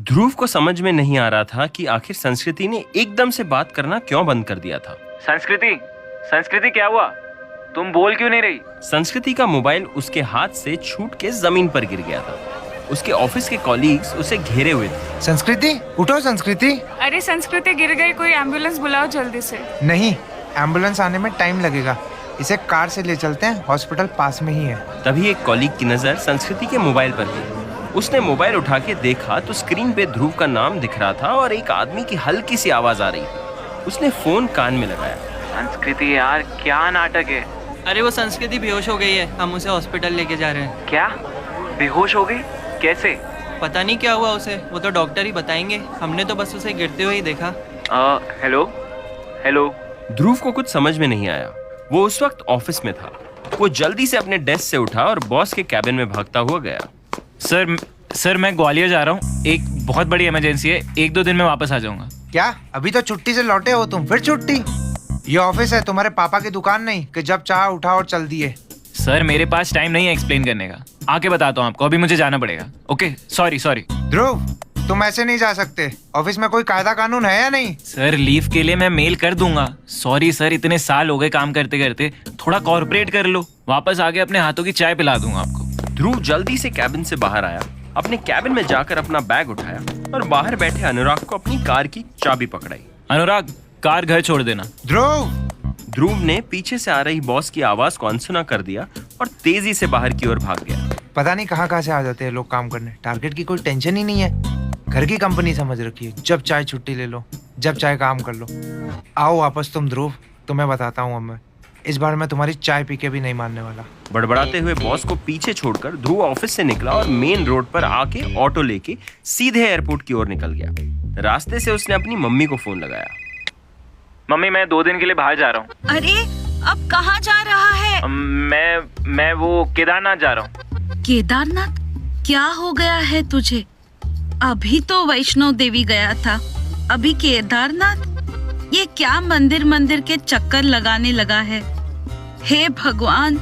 ध्रुव को समझ में नहीं आ रहा था कि आखिर संस्कृति ने एकदम से बात करना क्यों बंद कर दिया था। संस्कृति क्या हुआ? तुम बोल क्यों नहीं रही? संस्कृति का मोबाइल उसके हाथ से छूट के जमीन पर गिर गया था। उसके ऑफिस के कॉलीग्स उसे घेरे हुए थे। संस्कृति, उठो संस्कृति। अरे संस्कृति गिर गई, कोई एम्बुलेंस बुलाओ जल्दी से। नहीं, एम्बुलेंस आने में टाइम लगेगा। इसे कार से ले चलते हैं, हॉस्पिटल पास में ही है। तभी एक कॉलीग की नजर संस्कृति के मोबाइल पर गई। उसने मोबाइल उठा के देखा तो स्क्रीन पे ध्रुव का नाम दिख रहा था और एक आदमी की हल्की सी आवाज आ रही थी। उसने फोन कान में लगाया। संस्कृति यार, क्या नाटक है? अरे वो संस्कृति बेहोश हो गई है, हम उसे हॉस्पिटल लेके जा रहे हैं। क्या? बेहोश हो गई? कैसे? पता नहीं क्या हुआ उसे, वो तो डॉक्टर ही बताएंगे। हमने तो बस उसे गिरते हुए ही देखा। हेलो। ध्रुव को कुछ समझ में नहीं आया। वो उस वक्त ऑफिस में था। वो जल्दी से अपने डेस्क से उठा और बॉस के कैबिन में भागता हुआ गया। सर मैं ग्वालियर जा रहा हूँ, एक बहुत बड़ी इमरजेंसी है, 1-2 दिन में वापस आ जाऊंगा। क्या अभी तो छुट्टी से लौटे हो तुम? फिर छुट्टी? ये ऑफिस है, तुम्हारे पापा की दुकान नहीं कि जब चाह उठा और चल दिए। सर मेरे पास टाइम नहीं है एक्सप्लेन करने का, आके बताता हूँ आपको, अभी मुझे जाना पड़ेगा। Okay, sorry. ध्रुव, तुम ऐसे नहीं जा सकते। ऑफिस में कोई कायदा कानून है या नहीं? सर लीव के लिए मैं मेल कर दूंगा। सॉरी सर, इतने साल हो गए काम करते करते, थोड़ा कॉर्पोरेट कर लो। वापस आके अपने हाथों की चाय पिला दूंगा आपको। ध्रुव जल्दी से कैबिन से बाहर आया, अपने कैबिन में जाकर अपना बैग उठाया और बाहर बैठे अनुराग को अपनी कार की चाबी पकड़ाई। अनुराग, कार घर छोड़ देना। ध्रुव ने पीछे से आ रही बॉस की आवाज को अनसुना कर दिया और तेजी से बाहर की ओर भाग गया। पता नहीं कहाँ से आ जाते हैं लोग काम करने। टारगेट की कोई टेंशन ही नहीं है। घर की कंपनी समझ रखी है, जब चाहे छुट्टी ले लो, जब चाहे काम कर लो। आओ वापस तुम ध्रुव, तुम्हें बताता हूँ। अब मैं इस बार मैं तुम्हारी चाय पी के भी नहीं मानने वाला। बड़बड़ाते हुए बॉस को पीछे छोड़कर ध्रुव ऑफिस से निकला और मेन रोड पर आके ऑटो लेके सीधे एयरपोर्ट की ओर निकल गया। रास्ते से उसने अपनी मम्मी को फोन लगाया। मम्मी, मैं 2 दिन के लिए बाहर जा रहा हूँ। अरे अब कहाँ जा रहा है? मैं वो केदारनाथ जा रहा हूँ। केदारनाथ? क्या हो गया है तुझे? अभी तो वैष्णो देवी गया था, अभी केदारनाथ? ये क्या मंदिर के चक्कर लगाने लगा है? हे भगवान,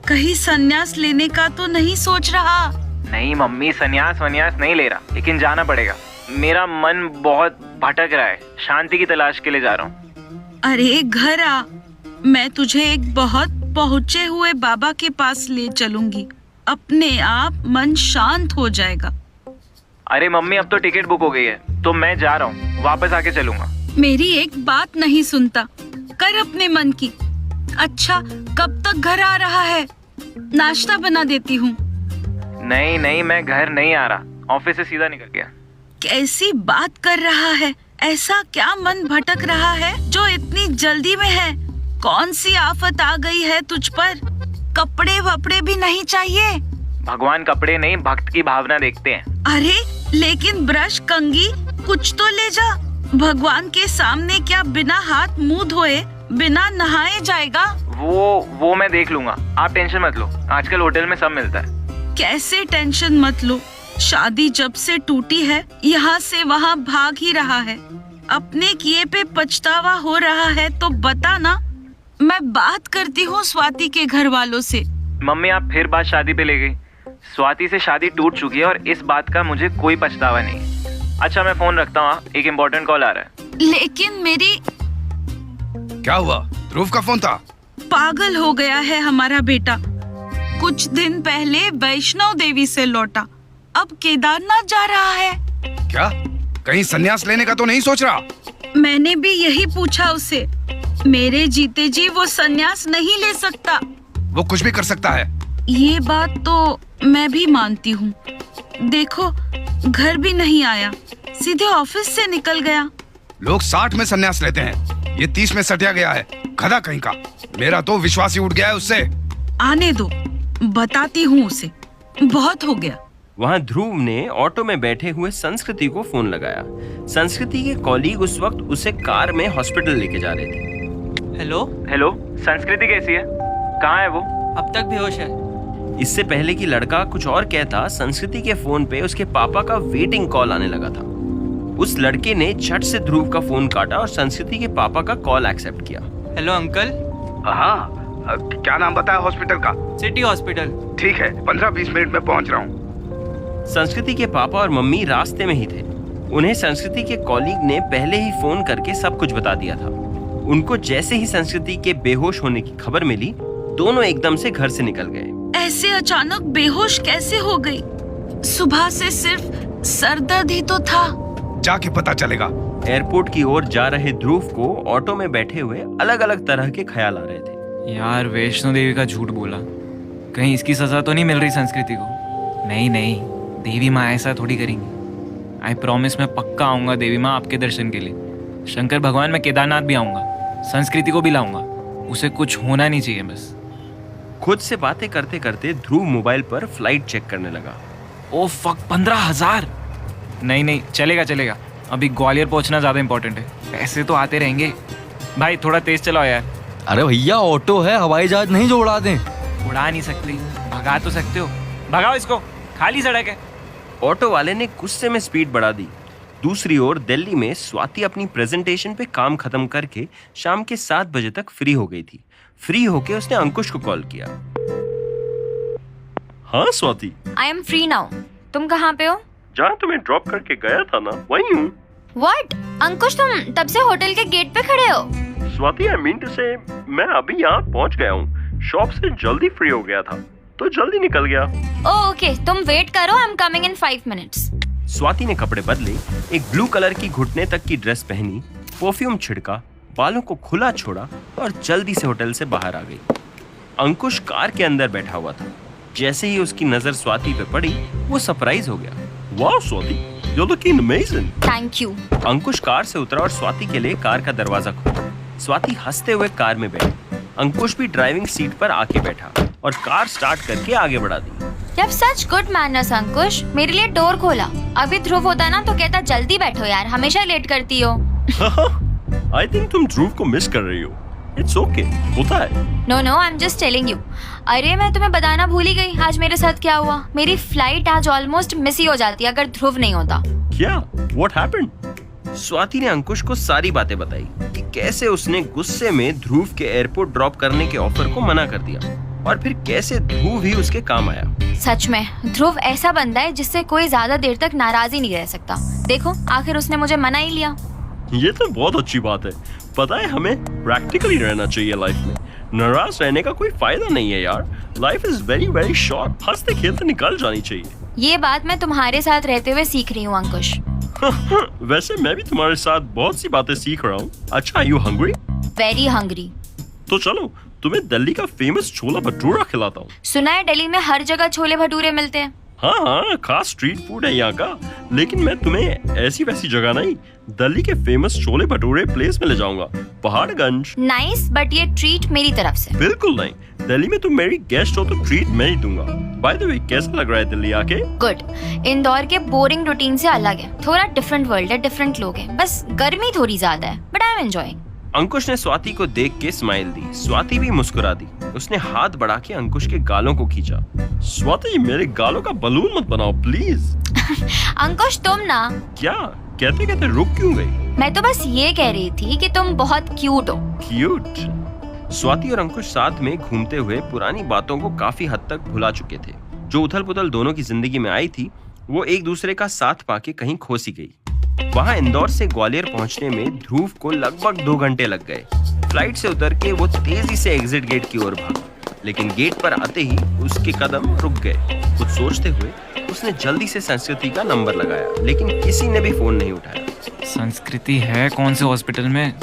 कहीं संन्यास लेने का तो नहीं सोच रहा? नहीं मम्मी, संन्यास नहीं ले रहा, लेकिन जाना पड़ेगा। मेरा मन बहुत भटक रहा है, शांति की तलाश के लिए जा रहा हूँ। अरे घर आ, मैं तुझे एक बहुत पहुँचे हुए बाबा के पास ले चलूंगी। अपने आप मन शांत हो जाएगा। अरे मम्मी, अब तो टिकट बुक हो गई है, तो मैं जा रहा हूँ, वापस आके चलूंगा। मेरी एक बात नहीं सुनता, कर अपने मन की। अच्छा, कब तक घर आ रहा है? नाश्ता बना देती हूँ। नहीं, मैं घर नहीं आ रहा, ऑफिस से सीधा निकल गया। कैसी बात कर रहा है? ऐसा क्या मन भटक रहा है जो इतनी जल्दी में है? कौन सी आफत आ गई है तुझ पर? कपड़े वपड़े भी नहीं चाहिए? भगवान कपड़े नहीं, भक्त की भावना देखते हैं। अरे लेकिन ब्रश, कंघी कुछ तो ले जा। भगवान के सामने क्या बिना हाथ मुंह धोए, बिना नहाए जाएगा? वो मैं देख लूंगा, आप टेंशन मत लो। आजकल होटल में सब मिलता है। कैसे टेंशन मत लो? शादी जब से टूटी है, यहाँ से वहाँ भाग ही रहा है। अपने किए पे पछतावा हो रहा है तो बता ना, मैं बात करती हूँ स्वाति के घर वालों से। मम्मी, आप फिर बात शादी पे ले गई। स्वाति से शादी टूट चुकी है और इस बात का मुझे कोई पछतावा नहीं है। अच्छा, मैं फोन रखता हूँ, एक इम्पोर्टेंट कॉल आ रहा है। लेकिन मेरी... क्या हुआ? ध्रुव का फोन था। पागल हो गया है हमारा बेटा। कुछ दिन पहले वैष्णो देवी से लौटा, अब केदारनाथ जा रहा है। क्या? कहीं संन्यास लेने का तो नहीं सोच रहा? मैंने भी यही पूछा उसे। मेरे जीते जी वो संन्यास नहीं ले सकता। वो कुछ भी कर सकता है। ये बात तो मैं भी मानती हूँ। देखो, घर भी नहीं आया, सीधे ऑफिस से निकल गया। लोग 60 में संन्यास लेते हैं, ये 30 में सटिया गया है, गधा कहीं का। मेरा तो विश्वास ही उठ गया है उससे। आने दो, बताती हूँ उसे। बहुत हो गया। वहाँ ध्रुव ने ऑटो में बैठे हुए संस्कृति को फोन लगाया। संस्कृति के कॉलीग उस वक्त उसे कार में हॉस्पिटल लेके जा रहे थे। हेलो, संस्कृति कैसी है? कहाँ है वो? अब तक बेहोश है। इससे पहले कि लड़का कुछ और कहता, संस्कृति के फोन पे उसके पापा का वेटिंग कॉल आने लगा था। उस लड़के ने झट से ध्रुव का फोन काटा और संस्कृति के पापा का कॉल एक्सेप्ट किया। Hello uncle. हाँ, क्या नाम बताया हॉस्पिटल का? City hospital. ठीक है, 15-20 मिनट में पहुंच रहा हूँ। संस्कृति के पापा और मम्मी रास्ते में ही थे। उन्हें संस्कृति के कॉलीग ने पहले ही फोन करके सब कुछ बता दिया था। उनको जैसे ही संस्कृति के बेहोश होने की खबर मिली, दोनों एकदम से घर से निकल गए। ऐसे अचानक बेहोश कैसे हो गई? सुबह से सिर्फ सर दर्द ही तो था। जाके पता चलेगा। एयरपोर्ट की ओर जा रहे ध्रुव को ऑटो में बैठे हुए अलग अलग तरह के ख्याल आ रहे थे। यार वैष्णो देवी का झूठ बोला, कहीं इसकी सजा तो नहीं मिल रही संस्कृति को? नहीं नहीं, देवी माँ ऐसा थोड़ी करेंगी। आई प्रॉमिस मैं पक्का आऊंगा देवी माँ आपके दर्शन के लिए। शंकर भगवान मैं केदारनाथ भी आऊंगा, संस्कृति को भी लाऊंगा। उसे कुछ होना नहीं चाहिए बस। खुद से बातें करते करते ध्रुव मोबाइल पर फ्लाइट चेक करने लगा। Oh fuck, 15,000! नहीं नहीं, चलेगा चलेगा। अभी ग्वालियर पहुंचना ज़्यादा इंपॉर्टेंट है। पैसे तो आते रहेंगे। भाई थोड़ा तेज चलाओ यार। अरे भैया ऑटो है, हवाई जहाज नहीं जो उड़ा दें। उड़ा नहीं सकती, भगा तो सकते हो। भगाओ इसको, खाली सड़क है। ऑटो वाले ने गुस्से में स्पीड बढ़ा दी। दूसरी ओर दिल्ली में स्वाति अपनी प्रेजेंटेशन पे काम खत्म करके शाम के 7 बजे तक फ्री हो गई थी। फ्री होके उसने अंकुश को कॉल किया। हाँ Swati, I am free now. तुम कहाँ पे हो? जहाँ तुम्हें ड्रॉप करके गया था ना, वहीं हूँ। व्हाट? अंकुश तुम तब से होटल के गेट पे खड़े हो? स्वाति, आई मीन टू से मैं अभी यहाँ पहुँच गया हूँ। शॉप से जल्दी फ्री हो गया था तो जल्दी निकल गया। ओके, तुम वेट करो, I am coming in 5 minutes. Swati ने कपड़े बदले, एक ब्लू कलर की घुटने तक की ड्रेस पहनी, परफ्यूम छिड़का, बालों को खुला छोड़ा और जल्दी से होटल से बाहर आ गई। अंकुश कार के अंदर बैठा हुआ था। जैसे ही उसकी नजर स्वाति पे पड़ी, वो सरप्राइज हो गया। वाह Swati, you are looking amazing. Thank you. Ankush car से उतरा और स्वाति के लिए कार का दरवाजा खोला। स्वाति हंसते हुए कार में बैठी। अंकुश भी ड्राइविंग सीट पर आके बैठा और कार स्टार्ट करके आगे बढ़ा दी। You have such good manners, अंकुश। मेरे लिए डोर खोला। अभी ध्रुव होता ना तो कहता जल्दी बैठो यार, हमेशा लेट करती हो। आई थिंक तुम ध्रुव को मिस कर रही हो। इट्स ओके, होता है। No no, I am just telling you. अरे मैं तुम्हें बताना भूल ही गई, आज मेरे साथ क्या हुआ। मेरी फ्लाइट आज ऑलमोस्ट मिस ही हो जाती अगर ध्रुव नहीं होता। क्या? What happened? स्वाति ने अंकुश को सारी बातें बताई कि कैसे उसने गुस्से में ध्रुव के एयरपोर्ट ड्रॉप करने के ऑफर को मना कर दिया और फिर कैसे ध्रुव ही उसके काम आया। सच में ध्रुव ऐसा बंदा है जिससे कोई ज्यादा देर तक नाराज ही नहीं रह सकता। देखो आखिर उसने मुझे मना ही लिया। ये तो बहुत अच्छी बात है। पता है, हमें प्रैक्टिकली रहना चाहिए लाइफ में। नाराज रहने का कोई फायदा नहीं है यार। Life is very very short. हंसते खेलते निकल जानी चाहिए। ये बात मैं तुम्हारे साथ रहते हुए सीख रही हूँ अंकुश। वैसे मैं भी तुम्हारे साथ बहुत सी बातें सीख रहा हूँ। अच्छा, यू हंग्री? Very hungry. तो चलो तुम्हें दिल्ली का फेमस छोला भटूरा खिलाता हूँ। सुना है दिल्ली में हर जगह छोले भटूरे मिलते हैं। हाँ, खास स्ट्रीट फूड है यहाँ का। लेकिन मैं तुम्हें ऐसी वैसी जगह नहीं, दिल्ली के फेमस छोले भटूरे प्लेस में ले जाऊंगा, पहाड़गंज। नाइस, बट ये ट्रीट मेरी तरफ से। बिल्कुल नहीं, दिल्ली में तुम मेरी गेस्ट हो तो ट्रीट मैं ही दूंगा। बाय द वे, कैसा लग रहा है दिल्ली आके? गुड। इंदौर के बोरिंग रूटीन से अलग है, थोड़ा डिफरेंट वर्ल्ड है, डिफरेंट लोग हैं, बस गर्मी थोड़ी ज्यादा है, बट आई एम एंजॉयिंग। अंकुश ने स्वाति को देख के स्माइल दी। स्वाति भी मुस्कुरा दी। उसने हाथ बढ़ा के अंकुश के गालों को खींचा। स्वाति, मेरे गालों का बलून मत बनाओ प्लीज। अंकुश तुम ना। क्या? कहते कहते रुक क्यों गई? मैं तो बस ये कह रही थी कि तुम बहुत क्यूट हो। क्यूट? स्वाति और अंकुश साथ में घूमते हुए पुरानी बातों को काफी हद तक भुला चुके थे। जो उथल पुथल दोनों की जिंदगी में आई थी, वो एक दूसरे का साथ पाके कहीं खो सी गई। वहाँ इंदौर से ग्वालियर पहुंचने में ध्रुव को लगभग 2 घंटे लग गए। फ्लाइट से उतर के वो तेजी से एग्जिट गेट की ओर भागा, लेकिन गेट पर आते ही उसके कदम रुक गए। कुछ सोचते हुए उसने जल्दी से संस्कृति का नंबर लगाया, लेकिन किसी ने भी फोन नहीं उठाया। संस्कृति है कौन से हॉस्पिटल में?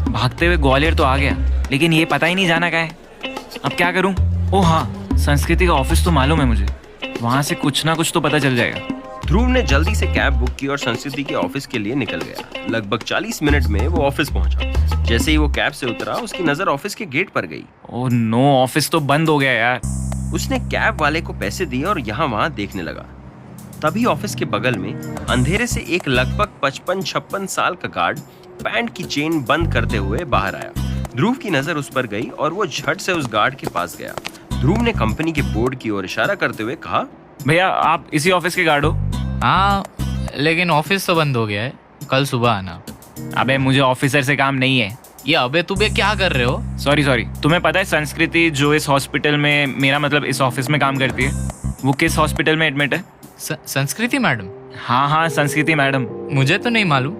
भागते हुए ग्वालियर तो आ गया, लेकिन ये पता ही नहीं जाना कहाँ है। अब क्या करूँ? ओह हाँ, संस्कृति का ऑफिस तो मालूम है मुझे। वहाँ से कुछ ना कुछ तो पता चल जाएगा। ध्रुव ने जल्दी से कैब बुक की और संस्कृति के ऑफिस के लिए निकल गया। लगभग 40 मिनट में वो ऑफिस पहुंचा। जैसे ही वो कैब से उतरा, उसकी नजर ऑफिस के गेट पर गई। ओह नो, ऑफिस तो बंद हो गया यार। उसने कैब वाले को पैसे दिए और यहाँ वहाँ देखने लगा। तभी ऑफिस के बगल में अंधेरे से एक लगभग 55-56 साल का गार्ड पैंट की चेन बंद करते हुए बाहर आया। ध्रुव की नजर उस पर गई और वो झट से उस गार्ड के पास गया। ध्रुव ने कंपनी के बोर्ड की ओर इशारा करते हुए कहा, भैया आप इसी ऑफिस के गार्ड हो? हाँ, लेकिन ऑफिस तो बंद हो गया है, कल सुबह आना। अबे मुझे ऑफिसर से काम नहीं है। ये अबे तुबे क्या कर रहे हो? सॉरी, तुम्हें पता है संस्कृति जो इस हॉस्पिटल में, मेरा मतलब इस ऑफिस में काम करती है, वो किस हॉस्पिटल में एडमिट है? संस्कृति मैडम? हाँ हाँ संस्कृति मैडम। मुझे तो नहीं मालूम,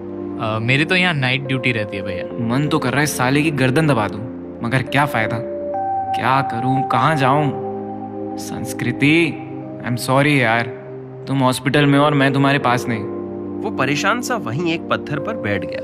मेरी तो यहाँ नाइट ड्यूटी रहती है भैया। मन तो कर रहा है साले की गर्दन दबा दूं, मगर क्या फायदा, क्या करूं, कहाँ जाऊं? संस्कृति, आई एम सॉरी यार, तुम हॉस्पिटल में हो और मैं तुम्हारे पास नहीं। वो परेशान सा वहीं एक पत्थर पर बैठ गया।